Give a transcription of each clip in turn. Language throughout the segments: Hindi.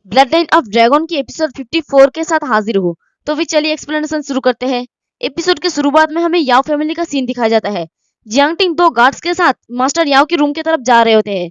ब्लड लाइन ऑफ ड्रैगन की एपिसोड 54 के साथ हाजिर हो। तो फिर चलिए एक्सप्लेनेशन शुरू करते हैं। एपिसोड के शुरुआत में हमें याओ फैमिली का सीन दिखाया जाता है। जियांग टिंग दो गार्ड्स के साथ मास्टर याओ के रूम की तरफ जा रहे होते हैं।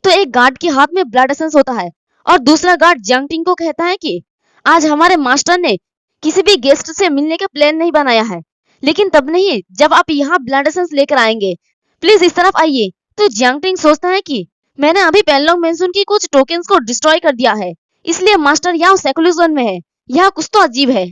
तो एक गार्ड के हाथ में ब्लड एसेंस होता है और दूसरा गार्ड जियांग टिंग को कहता है कि आज हमारे मास्टर ने किसी भी गेस्ट से मिलने का प्लान नहीं बनाया है, लेकिन तब नहीं जब आप यहाँ ब्लड एसेंस लेकर आएंगे। प्लीज इस तरफ आइए। तो जियांग टिंग सोचता है कि मैंने अभी पेनलोंग मेंशन की कुछ टोकन्स को डिस्ट्रॉय कर दिया है, इसलिए मास्टर याओ सेकुलर में है। यह कुछ तो अजीब है।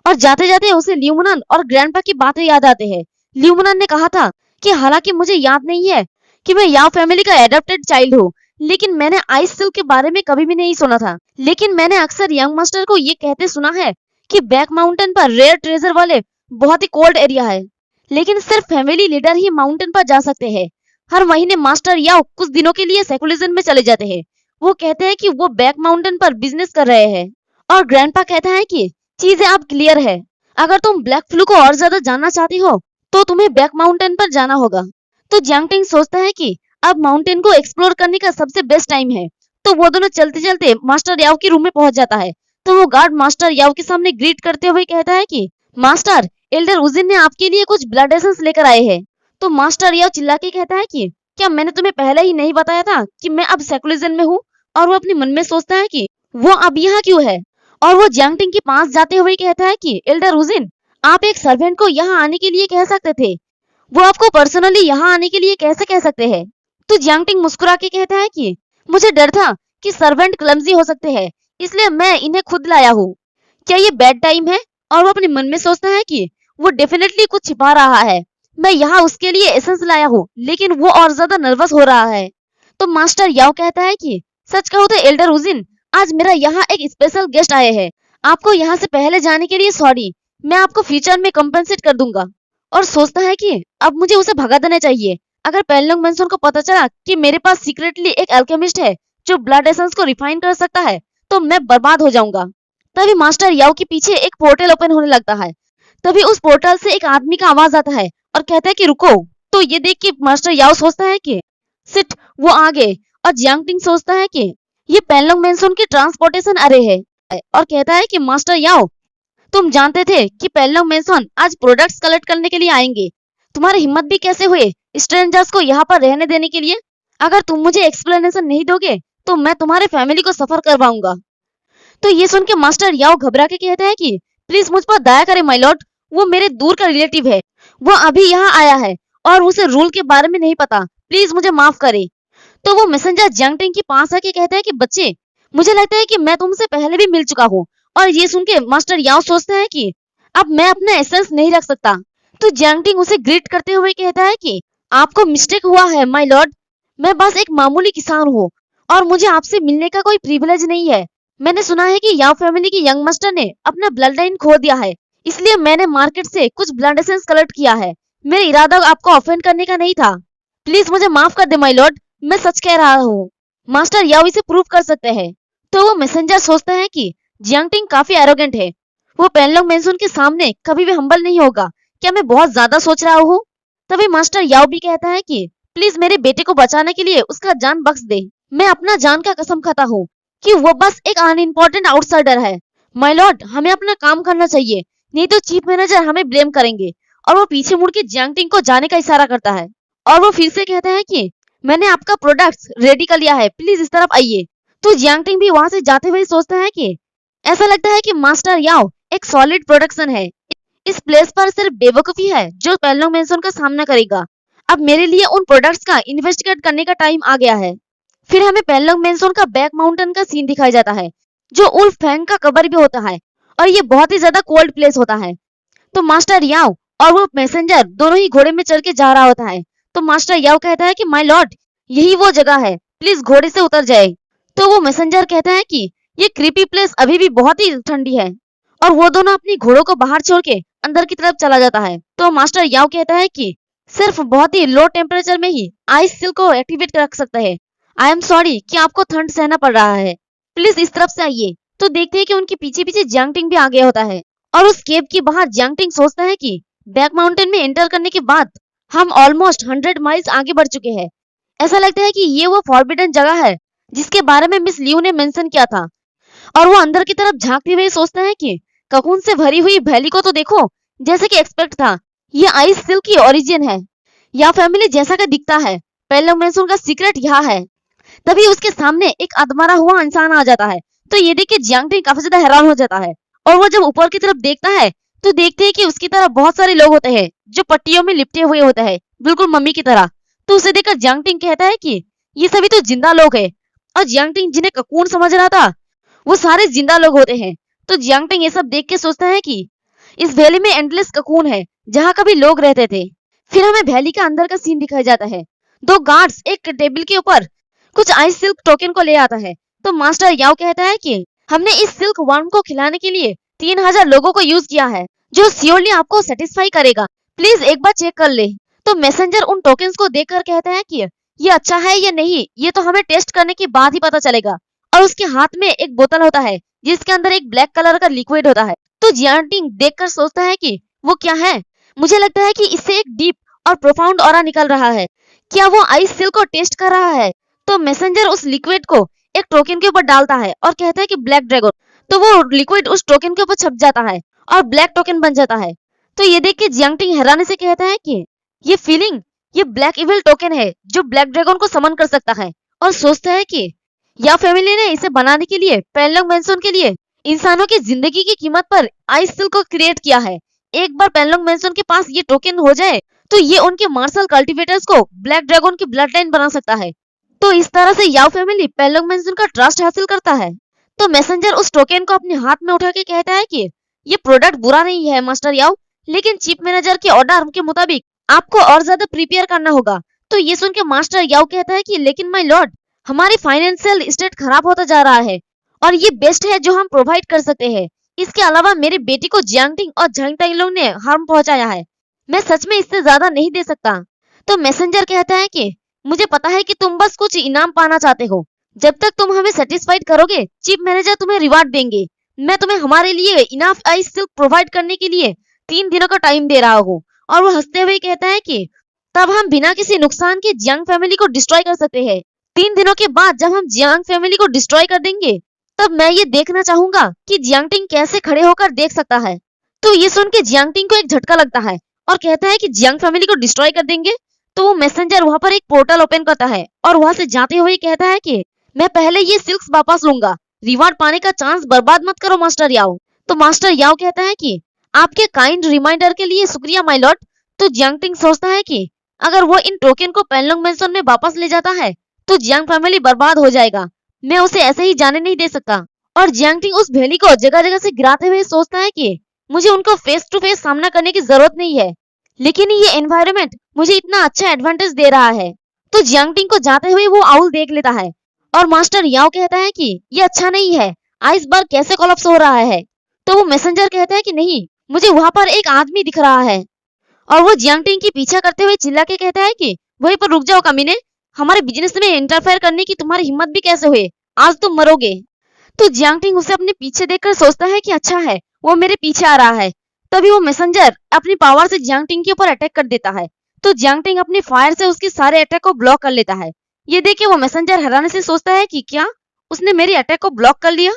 और जाते जाते उसे ल्यूमनन और ग्रैंडपा की बातें याद आते हैं। ल्यूमनन ने कहा था कि हालांकि मुझे याद नहीं है कि मैं याओ फैमिली का एडॉप्टेड चाइल्ड हूँ, लेकिन मैंने आइस सिल्क के बारे में कभी भी नहीं सुना था। लेकिन मैंने अक्सर यंग मास्टर को ये कहते सुना है कि बैक माउंटेन पर रेयर ट्रेजर वाले बहुत ही कोल्ड एरिया है, लेकिन सिर्फ फैमिली लीडर ही माउंटेन पर जा सकते हैं। हर महीने मास्टर याओ कुछ दिनों के लिए सेकुलरिज्म में चले जाते हैं। वो कहते हैं कि वो बैक माउंटेन पर बिजनेस कर रहे हैं। और ग्रैंडपा कहता है कि चीजें अब क्लियर है। अगर तुम ब्लैक फ्लू को और ज्यादा जानना चाहती हो तो तुम्हें बैक माउंटेन पर जाना होगा। तो जियांग टिंग सोचता है कि अब माउंटेन को एक्सप्लोर करने का सबसे बेस्ट टाइम है। तो वो दोनों चलते चलते मास्टर याओ के रूम में पहुंच जाता है। तो वो गार्ड मास्टर याओ के सामने ग्रीट करते हुए कहता है कि मास्टर, एल्डर उजिन ने आपके लिए कुछ ब्लड एसेंस लेकर आए हैं। तो मास्टर याओ चिल्ला के कहता है कि क्या मैंने तुम्हें पहले ही नहीं बताया था कि मैं अब सेकुलरिज्म में हूँ। और वो अपने मन में सोचता है कि वो अब यहाँ क्यों है। और वो जियांग टिंग के पास जाते हुए कहता है कि एल्डर उजिन, आप एक सर्वेंट को यहाँ आने के लिए कह सकते थे, वो आपको पर्सनली यहाँ आने के लिए कैसे कह सकते हैं। तो जियांग टिंग मुस्कुरा के कहता है कि मुझे डर था कि सर्वेंट क्लमजी हो सकते हैं, इसलिए मैं इन्हें खुद लाया हूँ। क्या ये बैड टाइम है। और वो अपने मन में सोचता है कि वो डेफिनेटली कुछ छिपा रहा है। मैं यहाँ उसके लिए एसेंस लाया हूँ, लेकिन वो और ज्यादा नर्वस हो रहा है। तो मास्टर याओ कहता है कि सच कहो तो एल्डर उजिन, आज मेरा यहाँ एक स्पेशल गेस्ट आए हैं। आपको यहाँ से पहले जाने के लिए सॉरी, मैं आपको फ्यूचर में कंपनसेट कर दूंगा। और सोचता है कि अब मुझे उसे भगा देना चाहिए। अगर पेनलोंग मेंशन को पता चला कि मेरे पास सीक्रेटली एक अल्केमिस्ट है जो ब्लड एसेंस को रिफाइन कर सकता है, तो मैं बर्बाद हो जाऊंगा। तभी मास्टर याओ के पीछे एक पोर्टल ओपन होने लगता है। तभी उस पोर्टल से एक आदमी का आवाज आता है और कहता है कि रुको। तो ये देख के मास्टर याओ सोचता है कि सिट, वो आ गए। और जियांग टिंग सोचता है कि ये पेनलोंग मेंशन की ट्रांसपोर्टेशन अरे है और कहता है कि मास्टर याओ, तुम जानते थे कि पेनलोंग मेंशन आज प्रोडक्ट्स कलेक्ट करने के लिए आएंगे। तुम्हारी हिम्मत भी कैसे हुए स्ट्रेंजर्स को यहाँ पर रहने देने के लिए। अगर तुम मुझे एक्सप्लेनेशन नहीं दोगे तो मैं तुम्हारे फैमिली को सफर करवाऊंगा। तो ये सुन के मास्टर याओ घबरा के कहता है कि प्लीज मुझ पर दया करें माय लॉर्ड, वो मेरे दूर का रिलेटिव है, वो अभी यहाँ आया है और उसे रूल के बारे में नहीं पता, प्लीज मुझे माफ करे। तो वो मैसेंजर जियांग टिंग के पास आके कहता है कि बच्चे, मुझे लगता है कि मैं तुमसे पहले भी मिल चुका हूँ। और ये सुन के मास्टर याओ सोचता है कि अब मैं अपना एसेंस नहीं रख सकता। तो जियांग टिंग उसे ग्रीट करते हुए कहता है कि आपको मिस्टेक हुआ है माय लॉर्ड, मैं बस एक मामूली किसान हूँ और मुझे आपसे मिलने का कोई प्रिविलेज नहीं है। मैंने सुना है कि याओ फैमिली के यंग मास्टर ने अपना ब्लड लाइन खो दिया है, इसलिए मैंने मार्केट से कुछ ब्लड एसेंस कलेक्ट किया है। मेरा इरादा आपको ऑफेंड करने का नहीं था, प्लीज मुझे माफ कर दे माय लॉर्ड, मैं सच कह रहा हूँ। मास्टर याओ इसे प्रूव कर सकते हैं। तो वो मैसेंजर सोचता है कि जियांग टिंग काफी एरोगेंट है, वो पेनलोंग मेंशन के सामने कभी भी हम्बल नहीं होगा। क्या मैं बहुत ज्यादा सोच रहा हूँ। तभी मास्टर याओ भी कहता है कि प्लीज मेरे बेटे को बचाने के लिए उसका जान बख्श दे। मैं अपना जान का कसम खाता हूँ कि वो बस एक अनइम्पोर्टेंट आउटसाइडर है। माय लॉर्ड, हमें अपना काम करना चाहिए, नहीं तो चीफ मैनेजर हमें ब्लेम करेंगे। और वो पीछे मुड़ के जियांग टिंग को जाने का इशारा करता है और वो फिर से कहता है कि मैंने आपका प्रोडक्ट्स रेडी कर लिया है, प्लीज इस तरफ आइए। तो जियांग टिंग भी वहां से जाते हुए सोचता है कि ऐसा लगता है कि मास्टर याओ एक सॉलिड प्रोडक्शन है। इस प्लेस पर सिर्फ बेवकूफी है जो पेनलोंग मेंशन का सामना करेगा। अब मेरे लिए उन प्रोडक्ट्स का इन्वेस्टिगेट करने का टाइम आ गया है। फिर हमें पेनलोंग मेंशन का बैक माउंटेन का सीन दिखाया जाता है, जो उल्फ फैंग का कबर भी होता है और ये बहुत ही ज्यादा कोल्ड प्लेस होता है। तो मास्टर याओ और वो मैसेंजर दोनों ही घोड़े में चढ़ के जा रहा होता है। तो मास्टर याओ कहता है कि माय लॉर्ड, यही वो जगह है, प्लीज घोड़े से उतर जाए। तो वो मैसेंजर कहता है कि ये क्रीपी प्लेस अभी भी बहुत ही ठंडी है। और वो दोनों अपनी घोड़ों को बाहर छोड़ के अंदर की तरफ चला जाता है। तो मास्टर याओ कहता है कि सिर्फ बहुत ही लो टेम्परेचर में ही आइस सिल्क को एक्टिवेट रख सकता है। आई एम सॉरी कि आपको ठंड सहना पड़ रहा है, प्लीज इस तरफ से आइए। तो देखते हैं कि उनके पीछे पीछे जियांग टिंग भी आ गया होता है। और उस केव के बाहर जियांग टिंग सोचता है कि बैक माउंटेन में एंटर करने के बाद हम ऑलमोस्ट 100 माइल्स आगे बढ़ चुके हैं। ऐसा लगता है कि ये वो फॉरबिडन जगह है जिसके बारे में मिस लियू ने मेंशन किया था। और वो अंदर की तरफ झांकते हुए सोचता है कि ककून से भरी हुई वैली को तो देखो, जैसे कि एक्सपेक्ट था ये आइस सिल्क की ओरिजिन है। या फैमिली जैसा का दिखता है, पेनलोंग मैंसन का सीक्रेट यहाँ है। तभी उसके सामने एक अधमरा हुआ इंसान आ जाता है। तो ये देख के जियांग टिंग काफी ज्यादा हैरान हो जाता है और वो जब ऊपर की तरफ देखता है तो देखते हैं कि उसकी तरफ बहुत सारे लोग होते हैं जो पट्टियों में लिपटे हुए होते हैं, बिल्कुल मम्मी की तरह। तो उसे देखकर जियांग टिंग कहता है कि ये सभी तो जिंदा लोग हैं। और जियांग टिंग जिन्हें ककून समझ रहा था वो सारे जिंदा लोग होते हैं। तो जियांग टिंग ये सब देख के सोचता है कि इस वैली में एंडलेस ककून है जहाँ कभी लोग रहते थे। फिर हमें वैली का अंदर का सीन दिखाया जाता है। दो गार्ड्स एक टेबल के ऊपर कुछ आइस सिल्क टोकन को ले आता है। तो मास्टर याओ कहता है कि हमने इस सिल्क वर्म को खिलाने के लिए 3000 लोगों को यूज किया है, जो श्योरली आपको सेटिस्फाई करेगा। प्लीज एक बार चेक कर ले। तो मैसेंजर उन टोकन्स को देखकर कहता है कि ये अच्छा है या नहीं ये तो हमें टेस्ट करने के बाद ही पता चलेगा। और उसके हाथ में एक बोतल होता है जिसके अंदर एक ब्लैक कलर का लिक्विड होता है। तो जियांग टिंग देखकर सोचता है कि वो क्या है। मुझे लगता है कि इससे एक डीप और प्रोफाउंड ऑरा निकल रहा है। क्या वो आइस सिल्क को टेस्ट कर रहा है? तो मैसेंजर उस लिक्विड को एक टोकन के ऊपर डालता है और कहता है कि ब्लैक ड्रैगन। तो वो लिक्विड उस टोकन के ऊपर छप जाता है और ब्लैक टोकन बन जाता है। तो ये देख के जियांग टिंग हैरानी से कहता है कि ये फीलिंग, ये ब्लैक इविल टोकन है जो ब्लैक ड्रैगन को समन कर सकता है। और सोचता है कि या फैमिली ने इसे बनाने के लिए पेनलोंग मैंसन के लिए इंसानों की जिंदगी की कीमत पर आइस सिल्क को क्रिएट किया है। एक बार पेनलोंग मैंसन के पास ये टोकन हो जाए तो ये उनके मार्शल कल्टीवेटर्स को ब्लैक ड्रैगन की ब्लड लाइन बना सकता है। तो इस तरह से याओ फैमिली पेनलोंग मैंसन का ट्रस्ट हासिल करता है। तो मैसेंजर उस टोकन को अपने हाथ में उठा के कहता है कि ये प्रोडक्ट बुरा नहीं है मास्टर याओ, लेकिन चीफ मैनेजर के ऑर्डर के मुताबिक आपको और ज्यादा प्रिपेयर करना होगा। तो ये सुन के मास्टर याओ कहता है कि लेकिन माय लॉर्ड, हमारी फाइनेंशियल स्टेट खराब होता जा रहा है और ये बेस्ट है जो हम प्रोवाइड कर सकते हैं। इसके अलावा मेरी बेटी को जियांग टिंग और झांग ताइलोंग ने हार्म पहुंचाया है, मैं सच में इससे ज्यादा नहीं दे सकता। तो मैसेंजर कहता है कि मुझे पता है कि तुम बस कुछ इनाम पाना चाहते हो। जब तक तुम हमें सेटिस्फाइड करोगे चीफ मैनेजर तुम्हें रिवार्ड देंगे। मैं तुम्हें हमारे लिए इनफ आइस सिल्क प्रोवाइड करने के लिए 3 दिनों का टाइम दे रहा हूँ। और वो हंसते हुए कहता है कि तब हम बिना किसी नुकसान के जियांग फैमिली को डिस्ट्रॉय कर सकते हैं। 3 दिनों के बाद जब हम जियांग फैमिली को डिस्ट्रॉय कर देंगे तब मैं ये देखना चाहूंगा कि जियांग टिंग कैसे खड़े होकर देख सकता है। तो ये सुन के जियांग टिंग को एक झटका लगता है और कहता है कि जियांग फैमिली को डिस्ट्रॉय कर देंगे। तो वो मैसेंजर वहां पर एक पोर्टल ओपन करता है और वहां से जाते हुए कहता है कि मैं पहले ये सिल्क्स वापस लूंगा, रिवार्ड पाने का चांस बर्बाद मत करो मास्टर याओ। तो मास्टर याओ कहता है कि आपके काइंड रिमाइंडर के लिए शुक्रिया माय लॉर्ड। तो जियांग टिंग सोचता है कि अगर वो इन टोकन को पेनलोंग मैंसन में वापस ले जाता है तो जियांग फैमिली बर्बाद हो जाएगा, मैं उसे ऐसे ही जाने नहीं दे सकता। और जियांग टिंग उस भेली को जगह जगह से गिराते हुए सोचता है कि मुझे उनको फेस टू फेस सामना करने की जरूरत नहीं है, लेकिन ये एनवायरनमेंट मुझे इतना अच्छा एडवांटेज दे रहा है। तो जियांग टिंग को जाते हुए वो आउल देख लेता है और मास्टर याओ कहता है कि ये अच्छा नहीं है, आइसबर्ग कैसे कोलैप्स हो रहा है। तो वो मैसेंजर कहता है कि नहीं, मुझे वहां पर एक आदमी दिख रहा है। और वो जियांग टिंग की पीछा करते हुए चिल्ला के कहता है कि वहीं पर रुक जाओ कमीने, हमारे बिजनेस में इंटरफेयर करने की तुम्हारी हिम्मत भी कैसे हुई, आज तुम मरोगे। तो जियांग टिंग उसे अपने पीछे देखकर सोचता है कि अच्छा है वो मेरे पीछे आ रहा है। तभी वो मैसेंजर अपनी पावर से जियांग टिंग के ऊपर अटैक कर देता है। तो जियांग टिंग अपनी फायर से उसके सारे अटैक को ब्लॉक कर लेता है। ये देख के वो मैसेंजर हैरानी से सोचता है कि क्या उसने मेरी अटैक को ब्लॉक कर लिया।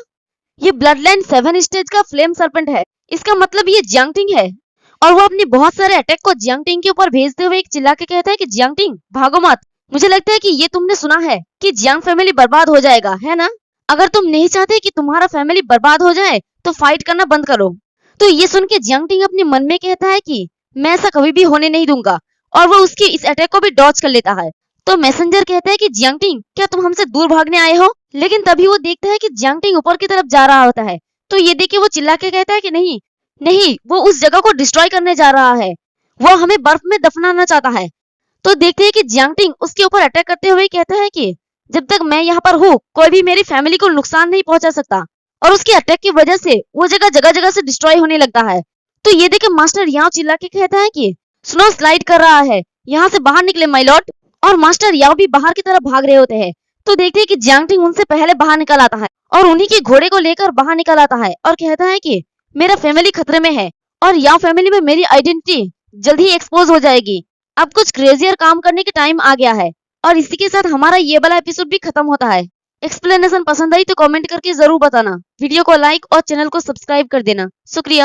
ये ब्लड लाइन 7 स्टेज का फ्लेम सर्पेंट है, इसका मतलब ये जियांग टिंग है। और वो अपने बहुत सारे अटैक को जियांग टिंग के ऊपर भेजते हुए एक चिल्ला के कहता है कि जियांग टिंग भागो मत, मुझे लगता है कि ये तुमने सुना है कि जियांग फैमिली बर्बाद हो जाएगा, है ना? अगर तुम नहीं चाहते कि तुम्हारा फैमिली बर्बाद हो जाए तो फाइट करना बंद करो। तो ये सुन के जियांग टिंग अपने मन में कहता है कि मैं ऐसा कभी भी होने नहीं दूंगा और वो उसके इस अटैक को भी डॉज कर लेता है। तो मैसेंजर कहता है कि जियांग टिंग क्या तुम हमसे दूर भागने आए हो? लेकिन तभी वो देखता है कि जियांग टिंग ऊपर की तरफ जा रहा होता है। तो ये देख के वो चिल्ला के कहता है कि नहीं नहीं, वो उस जगह को डिस्ट्रॉय करने जा रहा है, वो हमें बर्फ में दफनाना चाहता है। तो देखते हैं कि जियांग टिंग उसके ऊपर अटैक करते हुए कहता है कि जब तक मैं यहाँ पर हूँ कोई भी मेरी फैमिली को नुकसान नहीं पहुंचा सकता। और उसके अटैक की वजह से वो जगह जगह जगह से डिस्ट्रॉय होने लगता है। तो ये देखे मास्टर याओ चिल्ला के कहता है कि स्नो स्लाइड कर रहा है, यहाँ से बाहर निकले माय लॉर्ड। और मास्टर याओ भी बाहर की तरफ भाग रहे होते हैं। तो देखते हैं कि जियांग टिंग उनसे पहले बाहर निकल आता है और उन्हीं के घोड़े को लेकर बाहर निकल आता है और कहता है कि मेरा फैमिली खतरे में है और याओ फैमिली में मेरी आइडेंटिटी जल्द ही एक्सपोज हो जाएगी। अब कुछ क्रेजियर काम करने के टाइम आ गया है। और इसी के साथ हमारा ये वाला एपिसोड भी खत्म होता है। एक्सप्लेनेशन पसंद आई तो कमेंट करके जरूर बताना। वीडियो को लाइक और चैनल को सब्सक्राइब कर देना। शुक्रिया।